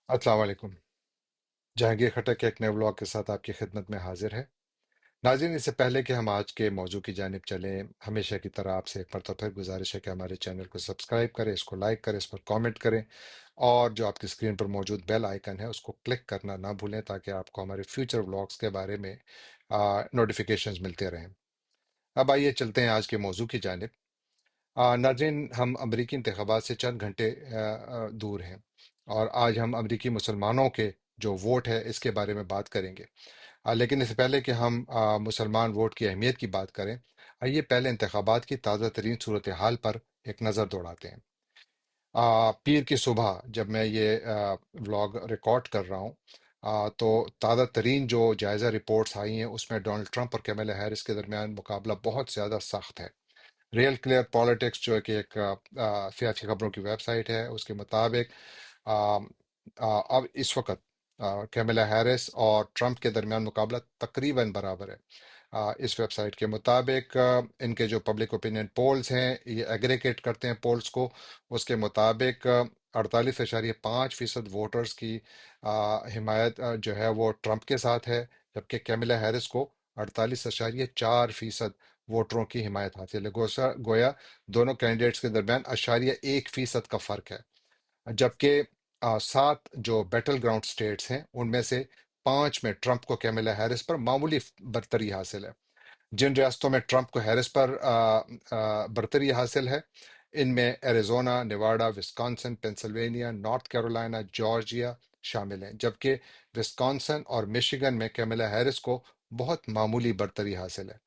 अस्सलाम वालेकुम। जहांगीर खट्टर के एक नए व्लॉग के साथ आपकी खिदमत में हाजिर है। नाज़रीन, इससे पहले कि हम आज के मौजू की जानिब चलें, हमेशा की तरह आपसे एक मरतबा फिर गुजारिश है कि हमारे चैनल को सब्सक्राइब करें, इसको लाइक करें, इस पर कमेंट करें और जो आपकी स्क्रीन पर मौजूद बेल आइकन है उसको क्लिक करना ना भूलें ताकि आपको हमारे फ्यूचर व्लॉग्स के बारे में नोटिफिकेशंस मिलते रहें। अब आइए चलते हैं आज के मौजू की जानिब। नाज़रीन, हम अमरीकी इंतखाबात से चंद घंटे दूर हैं और आज हम अमरीकी मुसलमानों के जो वोट है इसके बारे में बात करेंगे। लेकिन इससे पहले कि हम मुसलमान वोट की अहमियत की बात करें, आइए पहले इंतखाबात की ताज़ा तरीन सूरत हाल पर एक नज़र दौड़ाते हैं। पीर की सुबह जब मैं ये व्लॉग रिकॉर्ड कर रहा हूँ, तो ताज़ा तरीन जो जायज़ा रिपोर्ट्स आई हैं उसमें डोनाल्ड ट्रंप और कैमला हैरिस के दरमियान मुकाबला बहुत ज़्यादा सख्त है। रियल क्लियर पॉलिटिक्स जो है कि एक सियासी खबरों की वेबसाइट है, उसके मुताबिक आ, अब इस वक्त कैमला हैरिस और ट्रंप के दरमियान मुकाबला तकरीबन बराबर है। इस वेबसाइट के मुताबिक इनके जो पब्लिक ओपिनियन पोल्स हैं ये एग्रीगेट करते हैं पोल्स को। उसके मुताबिक 48.5% वोटर्स की हिमायत जो है वो ट्रंप के साथ है, जबकि कैमला हैरिस को 48.4% वोटरों की हिमायत हासिल है। गोया दोनों कैंडिडेट्स के दरमियान 1% का फर्क है। जबकि 7 जो बैटल ग्राउंड स्टेट्स हैं उनमें से 5 में ट्रंप को कैमला हैरिस पर मामूली बरतरी हासिल है। जिन रियासतों में ट्रंप को हैरिस पर बरतरी हासिल है, इनमें Arizona, Nevada, Wisconsin, Pennsylvania, north Carolina, Georgia शामिल हैं, जबकि विस्कॉन्सिन और मिशिगन में कैमला हैरिस को बहुत मामूली बरतरी हासिल है।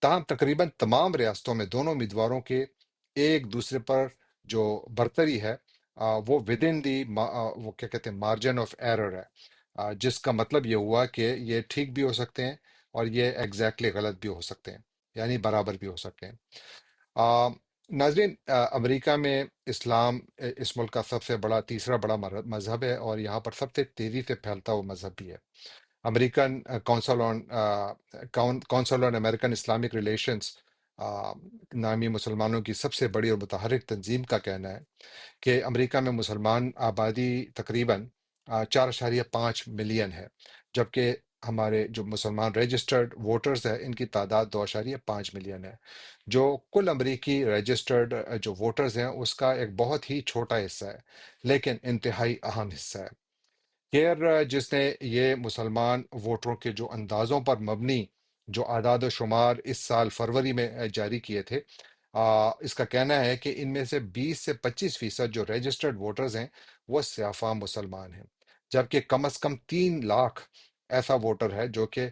ताहम तकरीबन तमाम रियासतों में दोनों उम्मीदवारों के एक दूसरे पर जो बरतरी है वो विद इन दी वो क्या कहते हैं मार्जिन ऑफ एरर है। जिसका मतलब ये हुआ कि ये ठीक भी हो सकते हैं और ये एग्जैक्टली गलत भी हो सकते हैं, यानी बराबर भी हो सकते हैं। आ, नाजरीन, अमेरिका में इस्लाम इस मुल्क का सबसे बड़ा तीसरा बड़ा मजहब है और यहाँ पर सबसे तेजी से फैलता हुआ मजहब भी है। American council on American Islamic relations नामी मुसलमानों की सबसे बड़ी और मुतहरिक तंजीम का कहना है कि अमेरिका में मुसलमान आबादी तकरीबन 4.5 मिलियन है, जबकि हमारे जो मुसलमान रजिस्टर्ड वोटर्स है इनकी तादाद 2.5 मिलियन है, जो कुल अमरीकी रजिस्टर्ड जो वोटर्स हैं उसका एक बहुत ही छोटा हिस्सा है, लेकिन इंतहाई अहम हिस्सा है। केयर जिसने ये मुसलमान वोटरों के जो अंदाज़ों पर मबनी जो आदाद शुमार इस साल फरवरी में जारी किए थे, इसका कहना है कि इनमें से 20 से 25% जो रजिस्टर्ड वोटर्स हैं वो स्याफाम मुसलमान हैं, जबकि कम अज कम 3 लाख ऐसा वोटर है जो कि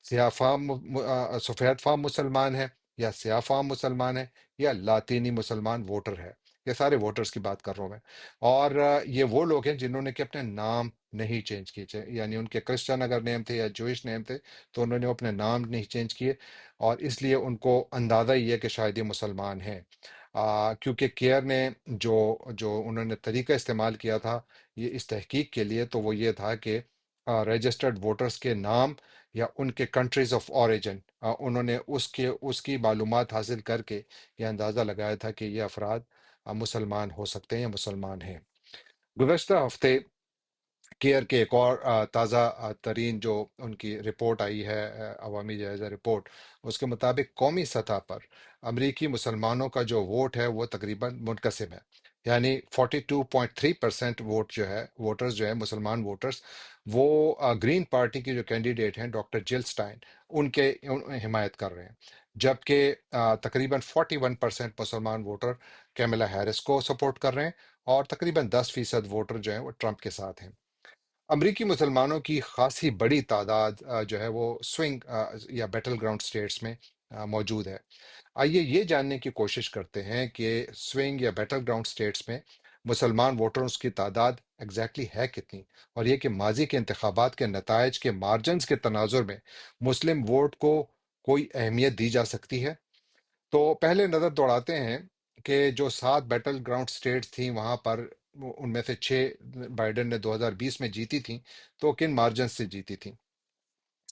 सफ़ेद फाम मुसलमान है या स्याफाम मुसलमान है या लातीनी मुसलमान वोटर है। ये सारे वोटर्स की बात कर रहा हूँ मैं। और ये वो लोग हैं जिन्होंने कि अपने नाम नहीं चेंज किए, यानी उनके क्रिश्चियन अगर नेम थे या जूइश नेम थे तो उन्होंने अपने नाम नहीं चेंज किए और इसलिए उनको अंदाजा ही है कि शायद ये मुसलमान हैं। क्योंकि केयर ने जो जो उन्होंने तरीका इस्तेमाल किया था ये इस तहकीक के लिए, तो वो ये था कि रजिस्टर्ड वोटर्स के नाम या उनके कंट्रीज ऑफ ओरिजिन उन्होंने उसके उसकी मालूमात हासिल करके ये अंदाज़ा लगाया था कि ये अफराद मुसलमान हो सकते हैं या मुसलमान हैं। गुज़श्ता हफ्ते केयर के एक और ताज़ा तरीन जो उनकी रिपोर्ट आई है, अवामी जायज़ा रिपोर्ट, उसके मुताबिक कौमी सतह पर अमरीकी मुसलमानों का जो वोट है वो तकरीबन मुनकसिम है, यानी 42.3% वोट जो है वोटर्स जो है मुसलमान वोटर्स वो ग्रीन पार्टी की जो कैंडिडेट हैं डॉक्टर जिल स्टाइन उनके हिमायत कर रहे हैं, जबकि तकरीबन 41% मुसलमान वोटर कैमला हैरिस को सपोर्ट कर रहे हैं और तकरीबन 10% वोटर जो हैं वो ट्रंप के साथ हैं। अमरीकी मुसलमानों की खासी बड़ी तादाद जो है वो स्विंग या बैटल ग्राउंड स्टेट्स में मौजूद है। आइए ये जानने की कोशिश करते हैं कि स्विंग या बैटल ग्राउंड स्टेट्स में मुसलमान वोटर्स की तादाद एग्जैक्टली है कितनी, और ये कि माजी के इंतखाबात के नतायज के मार्जिन्स के तनाजुर में मुस्लिम वोट को कोई अहमियत दी जा सकती है। तो पहले नजर दौड़ाते हैं कि जो 7 बैटल ग्राउंड स्टेट्स थी वहां पर उनमें से 6 बाइडेन ने 2020 में जीती थी, तो किन मार्जिन से जीती थी।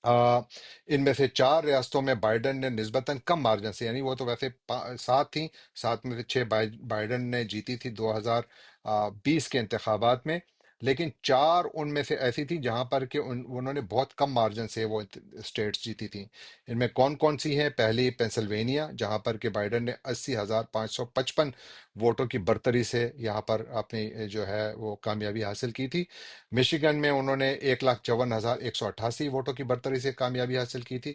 आ, इनमें से 4 रियासतों में बाइडेन ने निस्बतन कम मार्जिन से, यानी वो तो वैसे 7 थी, 7 में से 6 बाइडेन ने जीती थी 2020 के इंतखाबात में, لیکن چار ان میں سے ایسی تھی جہاں پر کہ انہوں نے بہت کم مارجن سے وہ اسٹیٹس جیتی تھیں۔ ان میں کون کون سی ہیں؟ پہلی پینسلوینیا، جہاں پر کہ بائیڈن نے 80,555 ووٹوں کی برتری سے یہاں پر اپنی جو ہے وہ کامیابی حاصل کی تھی۔ مشیگن میں انہوں نے 1,54,188 ووٹوں کی برتری سے کامیابی حاصل کی تھی۔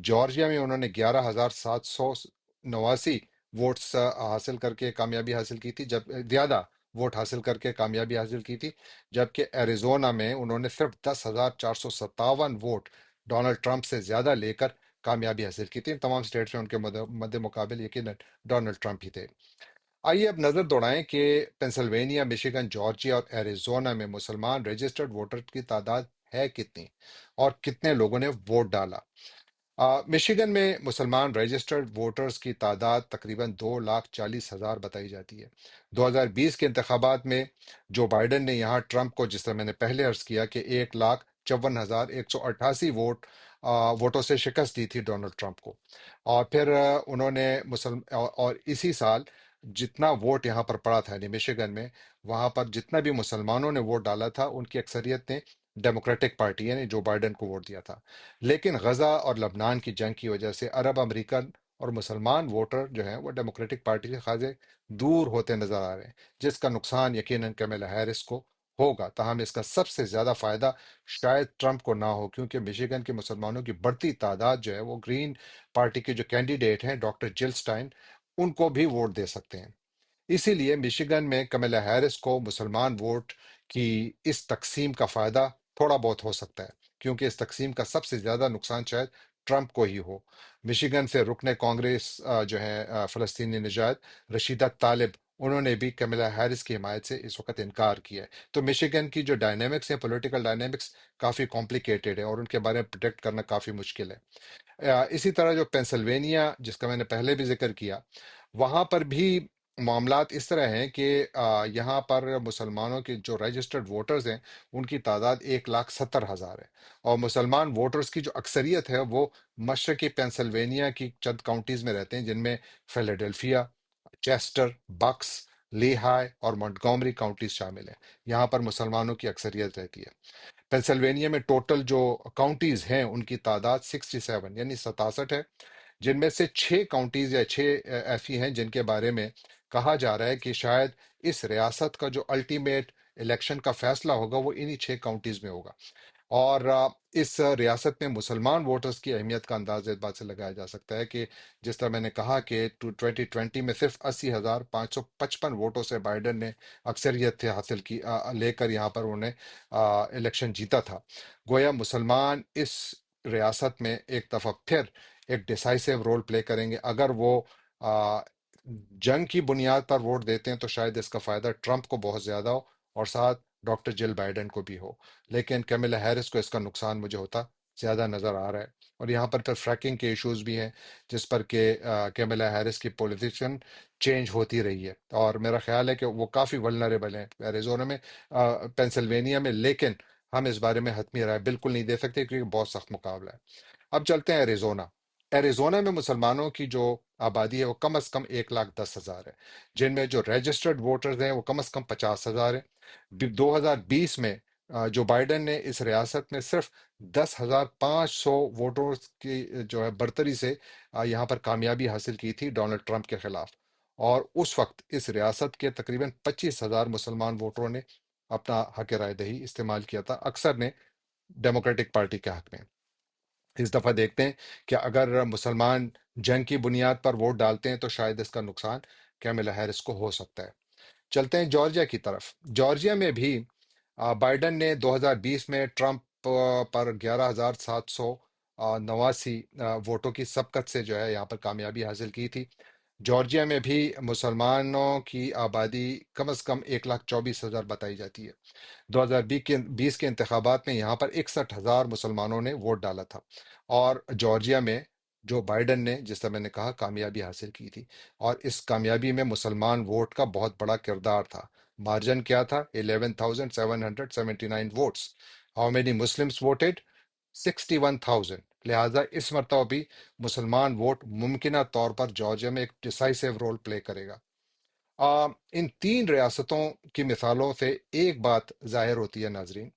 جارجیا میں انہوں نے 11,789 ووٹس حاصل کر کے کامیابی حاصل کی تھی، جب زیادہ ووٹ حاصل کر کے کامیابی حاصل کی تھی۔ جبکہ ایریزونا میں انہوں نے صرف 10,457 ووٹ ڈونلڈ ٹرمپ سے زیادہ لے کر کامیابی حاصل کی تھی۔ ان تمام سٹیٹس میں ان کے مد مقابل یقیناً ڈونلڈ ٹرمپ ہی تھے۔ آئیے اب نظر دوڑائیں کہ پینسلوینیا، مشیگن، جارجیا اور ایریزونا میں مسلمان رجسٹرڈ ووٹر کی تعداد ہے کتنی، اور کتنے لوگوں نے ووٹ ڈالا۔ مشیگن میں مسلمان رجسٹرڈ ووٹرز کی تعداد تقریباً 2,40,000 بتائی جاتی ہے۔ 2020 کے انتخابات میں جو بائیڈن نے یہاں ٹرمپ کو، جس طرح میں نے پہلے عرض کیا کہ 1,54,188 ووٹوں سے شکست دی تھی ڈونلڈ ٹرمپ کو۔ اور پھر انہوں نے اور اسی سال جتنا ووٹ یہاں پر پڑا تھا، یعنی مشیگن میں، وہاں پر جتنا بھی مسلمانوں نے ووٹ ڈالا تھا ان کی اکثریت نے ڈیموکریٹک پارٹی یعنی جو بائیڈن کو ووٹ دیا تھا۔ لیکن غزہ اور لبنان کی جنگ کی وجہ سے عرب امریکن اور مسلمان ووٹر جو ہیں وہ ڈیموکریٹک پارٹی سے خاصے دور ہوتے نظر آ رہے ہیں، جس کا نقصان یقیناً کیملا ہیرس کو ہوگا۔ تاہم اس کا سب سے زیادہ فائدہ شاید ٹرمپ کو نہ ہو، کیونکہ مشیگن کے مسلمانوں کی بڑھتی تعداد جو ہے وہ گرین پارٹی کے جو کینڈیڈیٹ ہیں ڈاکٹر جل سٹائن، ان کو بھی ووٹ دے سکتے ہیں۔ اسی لیے مشیگن میں کملا ہیرس کو مسلمان ووٹ کی اس تقسیم کا فائدہ تھوڑا بہت ہو سکتا ہے، کیونکہ اس تقسیم کا سب سے زیادہ نقصان شاید ٹرمپ کو ہی ہو۔ مشیگن سے رکن کانگریس جو ہے فلسطینی نژاد رشیدہ طالب، انہوں نے بھی کملا ہیرس کی حمایت سے اس وقت انکار کیا ہے۔ تو مشیگن کی جو ڈائنامکس ہیں، پولیٹیکل ڈائنامکس، کافی کمپلیکیٹڈ ہے اور ان کے بارے میں پریڈکٹ کرنا کافی مشکل ہے۔ اسی طرح جو پینسلوینیا جس کا میں نے پہلے بھی ذکر کیا، وہاں پر بھی معاملات اس طرح ہیں کہ یہاں پر مسلمانوں کے جو رجسٹرڈ ووٹرز ہیں ان کی تعداد 1,70,000 ہے، اور مسلمان ووٹرز کی جو اکثریت ہے وہ مشرقی پینسلوینیا کی چند کاؤنٹیز میں رہتے ہیں، جن میں فیلاڈیلفیا، چیسٹر، بکس، لی ہائی اور مونٹگومری کاؤنٹیز شامل ہیں۔ یہاں پر مسلمانوں کی اکثریت رہتی ہے۔ پینسلوینیا میں ٹوٹل جو کاؤنٹیز ہیں ان کی تعداد 67 یعنی 67 ہے، جن میں سے 6 کاؤنٹیز یا 6 ایسی ہیں جن کے بارے میں کہا جا رہا ہے کہ شاید اس ریاست کا جو الٹیمیٹ الیکشن کا فیصلہ ہوگا وہ انہی 6 کاؤنٹیز میں ہوگا۔ اور اس ریاست میں مسلمان ووٹرز کی اہمیت کا اندازہ اس بات سے لگایا جا سکتا ہے کہ جس طرح میں نے کہا کہ 2020 میں صرف 80,555 ووٹوں سے بائیڈن نے اکثریت سے حاصل کی لے کر یہاں پر انہوں نے الیکشن جیتا تھا۔ گویا مسلمان اس ریاست میں ایک دفعہ پھر ایک ڈیسائسو رول پلے کریں گے۔ اگر وہ آ، جنگ کی بنیاد پر ووٹ دیتے ہیں تو شاید اس کا فائدہ ٹرمپ کو بہت زیادہ ہو اور ساتھ ڈاکٹر جل بائیڈن کو بھی ہو، لیکن کیملا ہیرس کو اس کا نقصان مجھے ہوتا زیادہ نظر آ رہا ہے۔ اور یہاں پر پھر فریکنگ کے ایشوز بھی ہیں، جس پر کہ کیملا ہیرس کی پوزیشن چینج ہوتی رہی ہے، اور میرا خیال ہے کہ وہ کافی ولنریبل ہیں ایریزونا میں، پینسلوینیا میں، لیکن ہم اس بارے میں حتمی رائے بالکل نہیں دے سکتے کیونکہ بہت سخت مقابلہ ہے۔ اب چلتے ہیں ایریزونا۔ ایریزونا میں مسلمانوں کی جو آبادی ہے وہ کم از کم 1,10,000 ہے، جن میں جو رجسٹرڈ ووٹرز ہیں وہ کم از کم 50,000 ہیں۔ 2020 میں جو بائیڈن نے اس ریاست میں صرف 10,500 ووٹرز کی جو ہے برتری سے یہاں پر کامیابی حاصل کی تھی ڈونلڈ ٹرمپ کے خلاف، اور اس وقت اس ریاست کے تقریباً 25,000 مسلمان ووٹروں نے اپنا حق رائے دہی استعمال کیا تھا، اکثر نے ڈیموکریٹک پارٹی کے حق میں۔ اس دفعہ دیکھتے ہیں کہ اگر مسلمان جنگ کی بنیاد پر ووٹ ڈالتے ہیں تو شاید اس کا نقصان کیملا ہیرس کو ہو سکتا ہے۔ چلتے ہیں جارجیا کی طرف۔ جارجیا میں بھی بائیڈن نے 2020 میں ٹرمپ پر 11,789 ووٹوں کی سبقت سے جو ہے یہاں پر کامیابی حاصل کی تھی۔ جارجیا میں بھی مسلمانوں کی آبادی کم از کم 1,24,000 بتائی جاتی ہے۔ 2020 کے انتخابات میں یہاں پر 61,000 مسلمانوں نے ووٹ ڈالا تھا، اور جارجیا میں جو بائیڈن نے، جس طرح میں نے کہا، کامیابی حاصل کی تھی، اور اس کامیابی میں مسلمان ووٹ کا بہت بڑا کردار تھا۔ مارجن کیا تھا؟ 11,779 votes. How many Muslims voted? 61,000۔ لہٰذا اس مرتبہ بھی مسلمان ووٹ ممکنہ طور پر جارجیا میں ایک ڈیسائسو رول پلے کرے گا۔ इन तीन रियासतों की मिसालों से एक बात जाहिर होती है नाजरीन,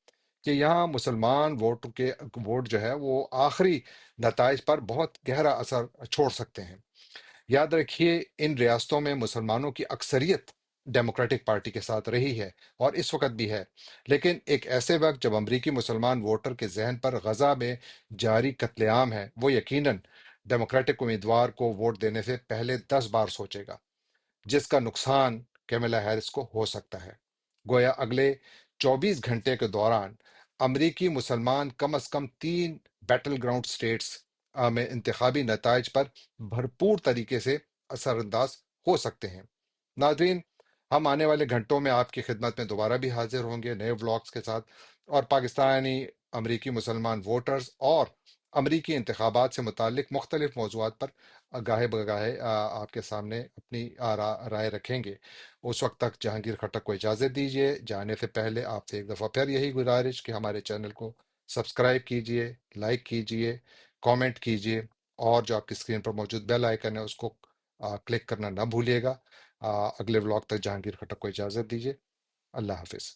कि यहाँ मुसलमान वोट जो है वो आखिरी नतज पर बहुत गहरा असर छोड़ सकते हैं। याद रखिए, इन रियासतों में मुसलमानों की अक्सरियत डेमोक्रेटिक पार्टी के साथ रही है और इस वक्त भी है, लेकिन एक ऐसे वक्त जब अमरीकी मुसलमान वोटर के जहन पर गजा में जारी कत्लेआम है, वो यकीनन डेमोक्रेटिक उम्मीदवार को वोट देने से पहले 10 बार सोचेगा, जिसका नुकसान कैमला हैरिस को हो सकता है। गोया अगले 24 घंटे के दौरान अमरीकी मुसलमान कम अज कम तीन बैटल ग्राउंड स्टेट्स में इंतखाबी नतज पर भरपूर तरीके से असरअंदाज हो सकते हैं। नाजरीन, हम आने वाले घंटों में आपकी खिदमत में दोबारा भी हाजिर होंगे नए व्लॉग्स के साथ, और पाकिस्तानी अमरीकी मुसलमान वोटर्स और अमरीकी इंतखाबात से मुतालिक मुख्तलिफ मौज़ूआत पर गाहे बगाहे आपके सामने अपनी राय रखेंगे। उस वक्त तक जहांगीर खट्टक को इजाज़त दीजिए। जाने से पहले आपसे एक दफ़ा फिर यही गुजारिश कि हमारे चैनल को सब्सक्राइब कीजिए, लाइक कीजिए, कमेंट कीजिए, और जो आपकी स्क्रीन पर मौजूद बेल आइकन है उसको क्लिक करना ना भूलिएगा। अगले व्लॉग तक जहांगीर खट्टक को इजाज़त दीजिए। अल्लाह हाफिज़।